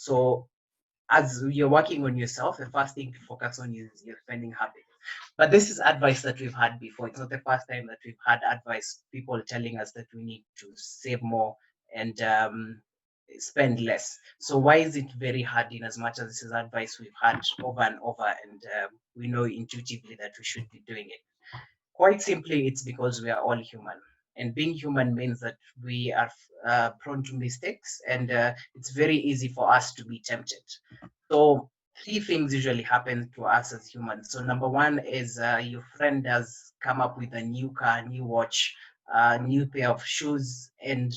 So as you're working on yourself, the first thing to focus on is your spending habits. But this is advice that we've had before. It's not the first time that we've had advice, people telling us that we need to save more and spend less. So why is it very hard in as much as this is advice we've had over and over, and we know intuitively that we should be doing it? Quite simply, it's because we are all human. And being human means that we are prone to mistakes, and it's very easy for us to be tempted. So, three things usually happen to us as humans. So, number one is your friend has come up with a new car, new watch, new pair of shoes, and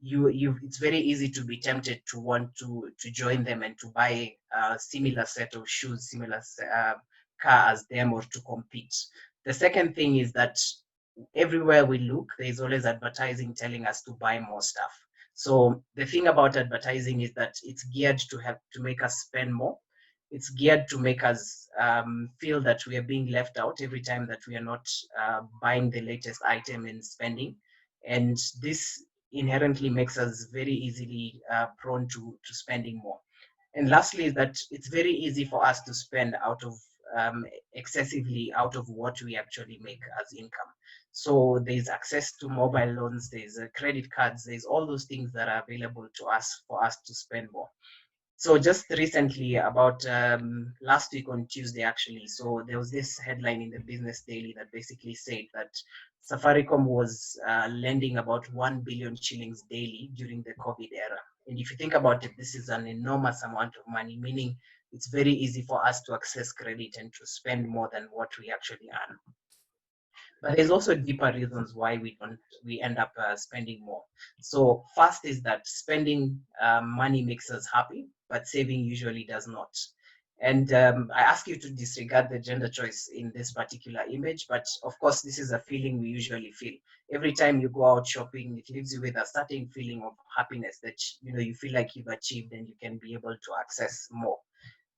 it's very easy to be tempted to want to join them and to buy a similar set of shoes, similar car as them, or to compete. The second thing is that everywhere we look, there's always advertising telling us to buy more stuff. So the thing about advertising is that it's geared to have to make us spend more. It's geared to make us feel that we are being left out every time that we are not buying the latest item and spending. And this inherently makes us very easily prone to spending more. And lastly, is that it's very easy for us to spend out of excessively out of what we actually make as income. So there's access to mobile loans, there's credit cards, there's all those things that are available to us for us to spend more. So just recently, about last week on Tuesday, actually, so there was this headline in the Business Daily that basically said that Safaricom was lending about 1 billion shillings daily during the COVID era. And if you think about it, this is an enormous amount of money, meaning it's very easy for us to access credit and to spend more than what we actually earn. But there's also deeper reasons why we end up spending more. So first is that spending money makes us happy, but saving usually does not. And I ask you to disregard the gender choice in this particular image, but of course, this is a feeling we usually feel. Every time you go out shopping, it leaves you with a certain feeling of happiness that you feel like you've achieved and you can be able to access more.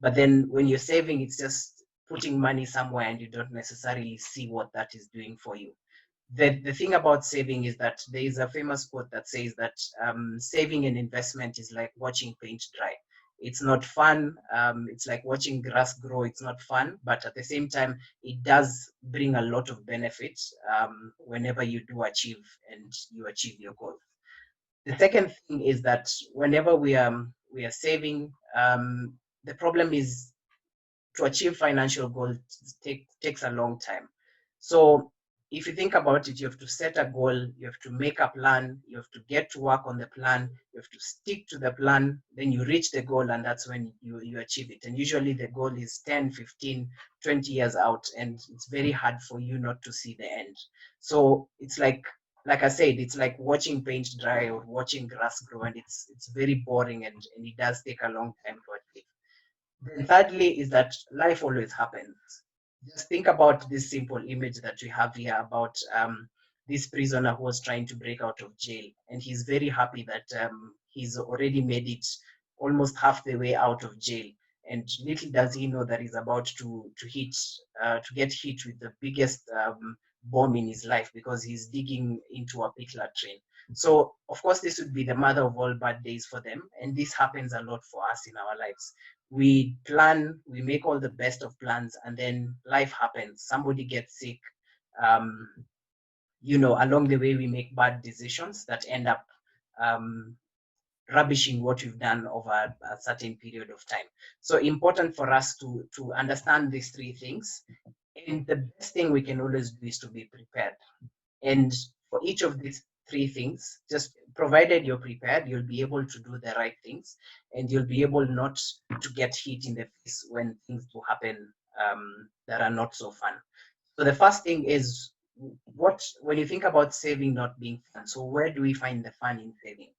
But then when you're saving, it's just putting money somewhere and you don't necessarily see what that is doing for you. The thing about saving is that there is a famous quote that says that saving and investment is like watching paint dry. It's not fun. It's like watching grass grow. It's not fun, but at the same time, it does bring a lot of benefits whenever you do achieve and you achieve your goal. The second thing is that whenever we are saving, the problem is to achieve financial goals takes a long time. So if you think about it, you have to set a goal, you have to make a plan, you have to get to work on the plan, you have to stick to the plan, then you reach the goal, and that's when you achieve it. And usually the goal is 10, 15, 20 years out, and it's very hard for you not to see the end. So it's like I said, it's like watching paint dry or watching grass grow, and it's very boring, and it does take a long time to achieve. Then thirdly is that life always happens. Just think about this simple image that we have here about this prisoner who was trying to break out of jail, and he's very happy that he's already made it almost half the way out of jail. And little does he know that he's about to get hit with the biggest bomb in his life, because he's digging into a pit latrine. So of course this would be the mother of all bad days for them, and this happens a lot for us in our lives. We plan, we make all the best of plans, and then life happens. Somebody gets sick. Um, Along the way, we make bad decisions that end up um, rubbishing what we've done over a certain period of time. So important for us to understand these three things. And the best thing we can always do is to be prepared. And for each of these three things, just provided you're prepared, you'll be able to do the right things, and you'll be able not to get hit in the face when things do happen that are not so fun. So the first thing is, when you think about saving not being fun, so where do we find the fun in saving?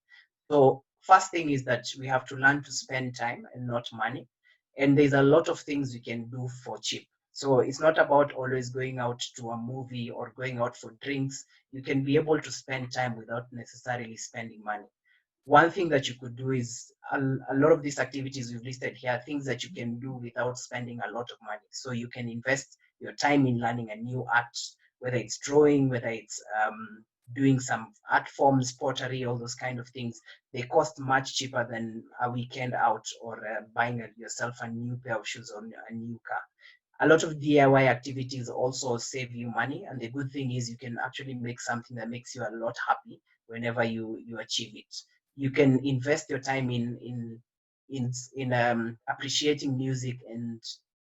So first thing is that we have to learn to spend time and not money. And there's a lot of things we can do for cheap. So it's not about always going out to a movie or going out for drinks. You can be able to spend time without necessarily spending money. One thing that you could do is a lot of these activities we've listed here, things that you can do without spending a lot of money. So you can invest your time in learning a new art, whether it's drawing, whether it's doing some art forms, pottery, all those kind of things. They cost much cheaper than a weekend out or buying yourself a new pair of shoes or a new car. A lot of DIY activities also save you money, and the good thing is you can actually make something that makes you a lot happy whenever you achieve it. You can invest your time in appreciating music and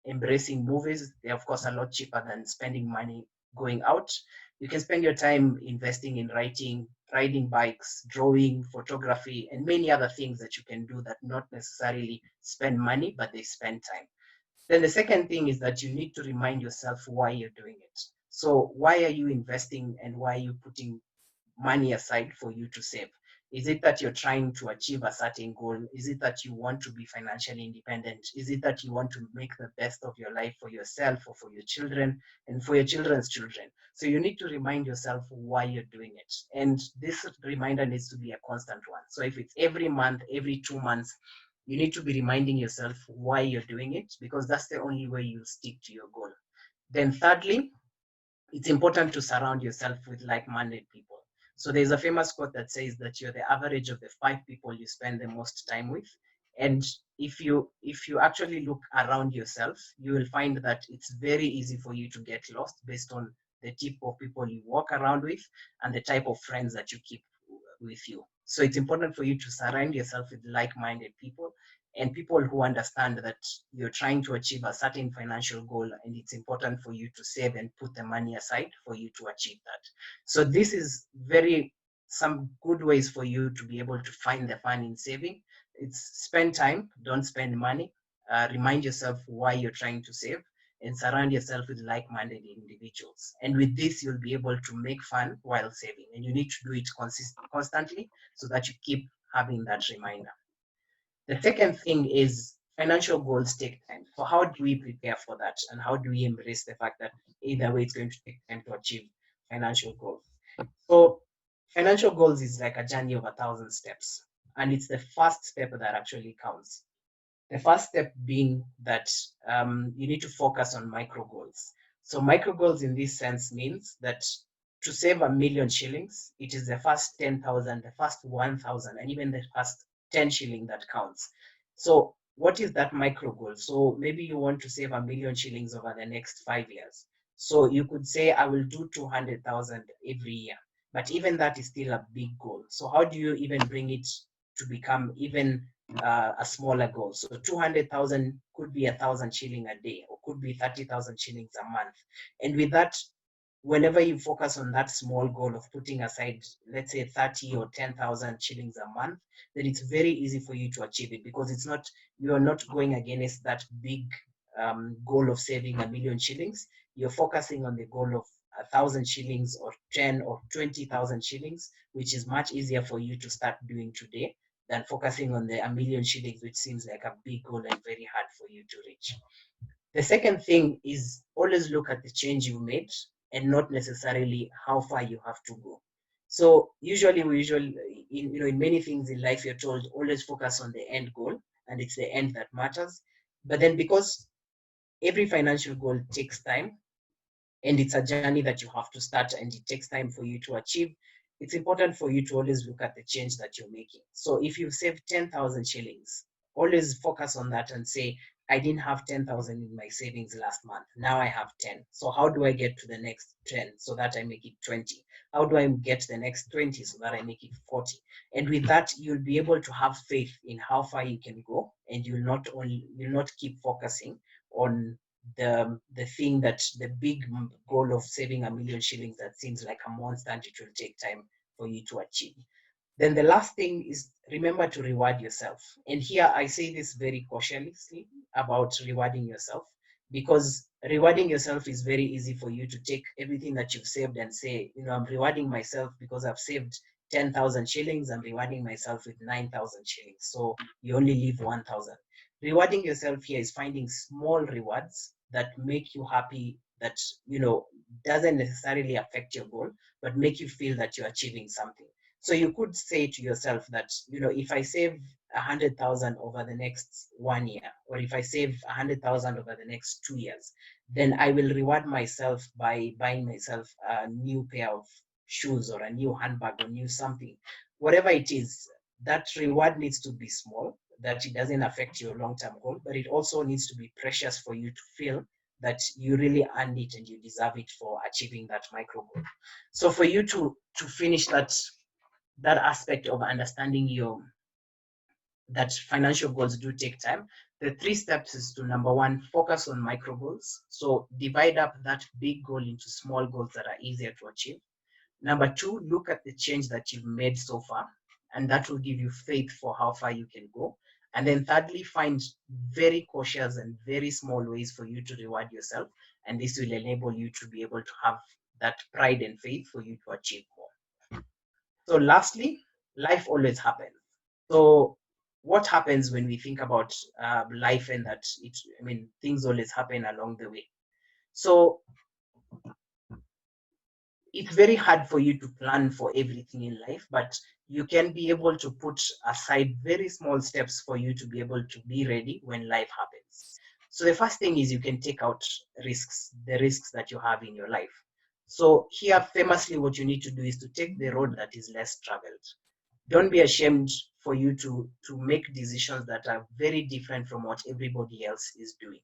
embracing movies. They're of course a lot cheaper than spending money going out. You can spend your time investing in writing, riding bikes, drawing, photography, and many other things that you can do that not necessarily spend money, but they spend time. Then the second thing is that you need to remind yourself why you're doing it. So why are you investing and why are you putting money aside for you to save? Is it that you're trying to achieve a certain goal? Is it that you want to be financially independent? Is it that you want to make the best of your life for yourself or for your children and for your children's children? So you need to remind yourself why you're doing it. And this reminder needs to be a constant one. So if it's every month, every 2 months, you need to be reminding yourself why you're doing it, because that's the only way you'll stick to your goal. Then thirdly, it's important to surround yourself with like-minded people. So there's a famous quote that says that you're the average of the 5 people you spend the most time with. And if you actually look around yourself, you will find that it's very easy for you to get lost based on the type of people you walk around with and the type of friends that you keep with you. So it's important for you to surround yourself with like-minded people and people who understand that you're trying to achieve a certain financial goal, and it's important for you to save and put the money aside for you to achieve that. So this is very some good ways for you to be able to find the fun in saving. It's spend time, don't spend money. Remind yourself why you're trying to save and surround yourself with like-minded individuals. And with this, you'll be able to make fun while saving. And you need to do it constantly so that you keep having that reminder. The second thing is financial goals take time. So how do we prepare for that? And how do we embrace the fact that either way it's going to take time to achieve financial goals? So financial goals is like a journey of 1,000 steps. And it's the first step that actually counts. The first step being that you need to focus on micro goals. So micro goals in this sense means that to save 1,000,000 shillings, it is the first 10,000, the first 1,000, and even the first 10 shilling that counts. So what is that micro goal? So maybe you want to save 1,000,000 shillings over the next 5 years. So you could say, I will do 200,000 every year. But even that is still a big goal. So how do you even bring it to become even a smaller goal? So 200,000 could be 1,000 shilling a day, or could be 30,000 shillings a month. And with that, whenever you focus on that small goal of putting aside, let's say 30 or 10,000 shillings a month, then it's very easy for you to achieve it, because you're not going against that big goal of saving 1,000,000 shillings. You're focusing on the goal of 1,000 shillings or 10 or 20,000 shillings, which is much easier for you to start doing today than focusing on the 1,000,000 shillings, which seems like a big goal and very hard for you to reach. The second thing is always look at the change you made and not necessarily how far you have to go. So in many things in life, you're told always focus on the end goal, and it's the end that matters. But then because every financial goal takes time, and it's a journey that you have to start and it takes time for you to achieve, it's important for you to always look at the change that you're making. So if you've saved 10,000 shillings, always focus on that and say, I didn't have 10,000 in my savings last month. Now I have 10. So how do I get to the next 10 so that I make it 20? How do I get the next 20 so that I make it 40? And with that, you'll be able to have faith in how far you can go, and you'll not keep focusing on the thing that the big goal of saving 1,000,000 shillings that seems like a monster and it will take time for you to achieve. Then the last thing is remember to reward yourself. And here I say this very cautiously about rewarding yourself, because rewarding yourself is very easy for you to take everything that you've saved and say, I'm rewarding myself because I've saved 10,000 shillings. I'm rewarding myself with 9,000 shillings. So you only leave 1,000. Rewarding yourself here is finding small rewards that make you happy, that, doesn't necessarily affect your goal, but make you feel that you're achieving something. So you could say to yourself that, if I save 100,000 over the next 1 year, or if I save 100,000 over the next 2 years, then I will reward myself by buying myself a new pair of shoes or a new handbag or new something, whatever it is, that reward needs to be small, that it doesn't affect your long-term goal, but it also needs to be precious for you to feel that you really earned it and you deserve it for achieving that micro goal. So for you to finish that aspect of understanding your that financial goals do take time, the 3 steps is to, number one, focus on micro goals. So divide up that big goal into small goals that are easier to achieve. Number two, look at the change that you've made so far, and that will give you faith for how far you can go. And then thirdly, find very cautious and very small ways for you to reward yourself, and this will enable you to be able to have that pride and faith for you to achieve more. So lastly, life always happens. So what happens when we think about life, and that things always happen along the way. So it's very hard for you to plan for everything in life, but you can be able to put aside very small steps for you to be able to be ready when life happens. So the first thing is you can take out risks, the risks that you have in your life. So here, famously, what you need to do is to take the road that is less traveled. Don't be ashamed for you to make decisions that are very different from what everybody else is doing.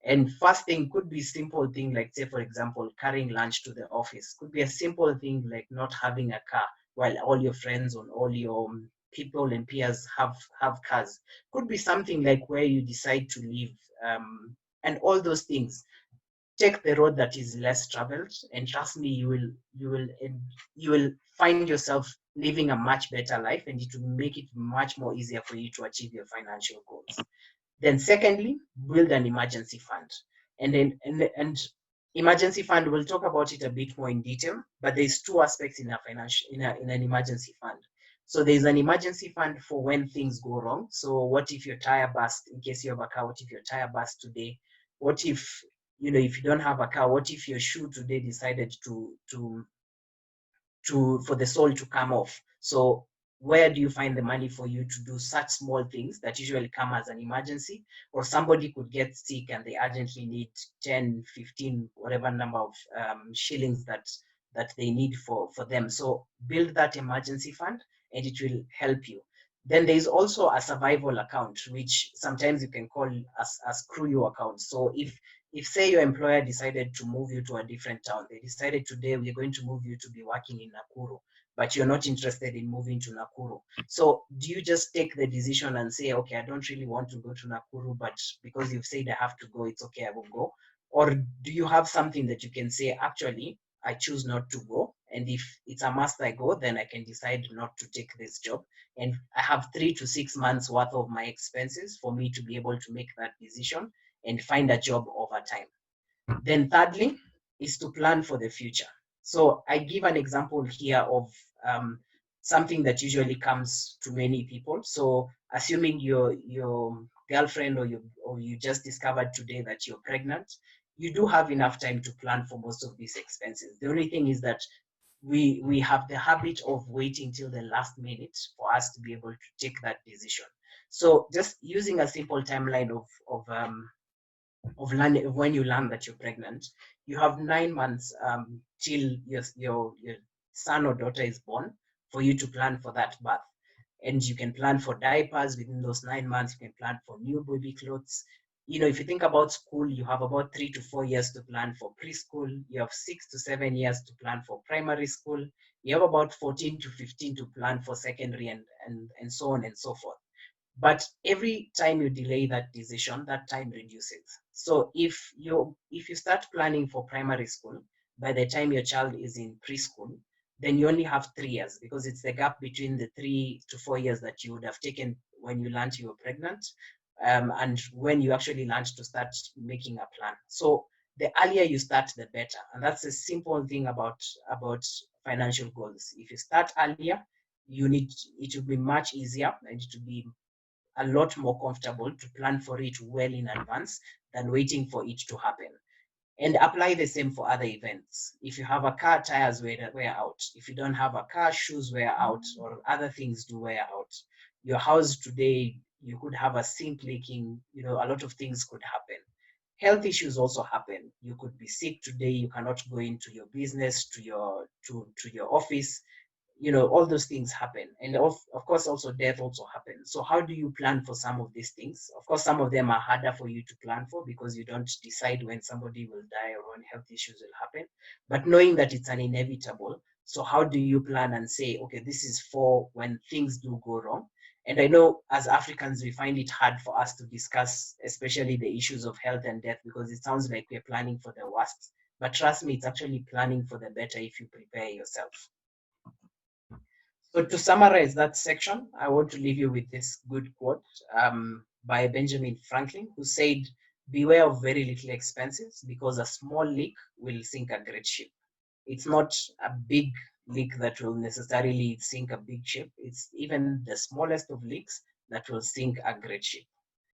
And first thing could be simple thing like, say, for example, carrying lunch to the office. Could be a simple thing like not having a car while all your friends and all your people and peers have cars. Could be something like where you decide to live, and all those things. Take the road that is less traveled, and trust me, you will find yourself living a much better life, and it will make it much more easier for you to achieve your financial goals. Then secondly, build an emergency fund. And emergency fund, we'll talk about it a bit more in detail, but there's 2 aspects in an emergency fund. So there's an emergency fund for when things go wrong. So what if your tire burst, in case you have a car? What if your tire burst today? What if, if you don't have a car, what if your shoe today decided for the sole to come off? So where do you find the money for you to do such small things that usually come as an emergency? Or somebody could get sick and they urgently need 10, 15, whatever number of shillings that they need for them. So build that emergency fund and it will help you. Then there is also a survival account, which sometimes you can call a screw you account. So if say your employer decided to move you to a different town, they decided today we're going to move you to be working in Nakuru, but you're not interested in moving to Nakuru. So do you just take the decision and say, okay, I don't really want to go to Nakuru, but because you've said I have to go, it's okay, I will go? Or do you have something that you can say, actually, I choose not to go, and if it's a must I go, then I can decide not to take this job, and I have 3 to 6 months worth of my expenses for me to be able to make that decision and find a job over time. Then thirdly is to plan for the future. So I give an example here of something that usually comes to many people. So assuming your girlfriend or you just discovered today that you're pregnant, you do have enough time to plan for most of these expenses. The only thing is that we have the habit of waiting till the last minute for us to be able to take that decision. So just using a simple timeline of when you learn that you're pregnant, you have 9 months till your son or daughter is born for you to plan for that birth. And you can plan for diapers within those 9 months. You can plan for new baby clothes. If you think about school, you have about 3 to 4 years to plan for preschool. You have 6 to 7 years to plan for primary school. You have about 14 to 15 to plan for secondary, and so on and so forth. But every time you delay that decision, that time reduces. So if you start planning for primary school, by the time your child is in preschool, then you only have 3 years, because it's the gap between the 3 to 4 years that you would have taken when you learned you were pregnant, and when you actually learned to start making a plan. So the earlier you start, the better. And that's a simple thing about financial goals. If you start earlier, it will be much easier, and it will be a lot more comfortable to plan for it well in advance than waiting for it to happen. And apply the same for other events. If you have a car, tires wear out. If you don't have a car, shoes wear out, or other things do wear out. Your house today, you could have a sink leaking, a lot of things could happen. health issues also happen. You could be sick today, you cannot go into your business, to your office, all those things happen. And of course also death also happens. So how do you plan for some of these things? Of course, some of them are harder for you to plan for because you don't decide when somebody will die or when health issues will happen, but knowing that it's an inevitable. So how do you plan and say, okay, this is for when things do go wrong? And I know as Africans, we find it hard for us to discuss, especially the issues of health and death, because it sounds like we're planning for the worst. But trust me, it's actually planning for the better if you prepare yourself. So to summarize that section, I want to leave you with this good quote by Benjamin Franklin, who said, "Beware of very little expenses, because a small leak will sink a great ship." It's not a big leak that will necessarily sink a big ship. It's even the smallest of leaks that will sink a great ship.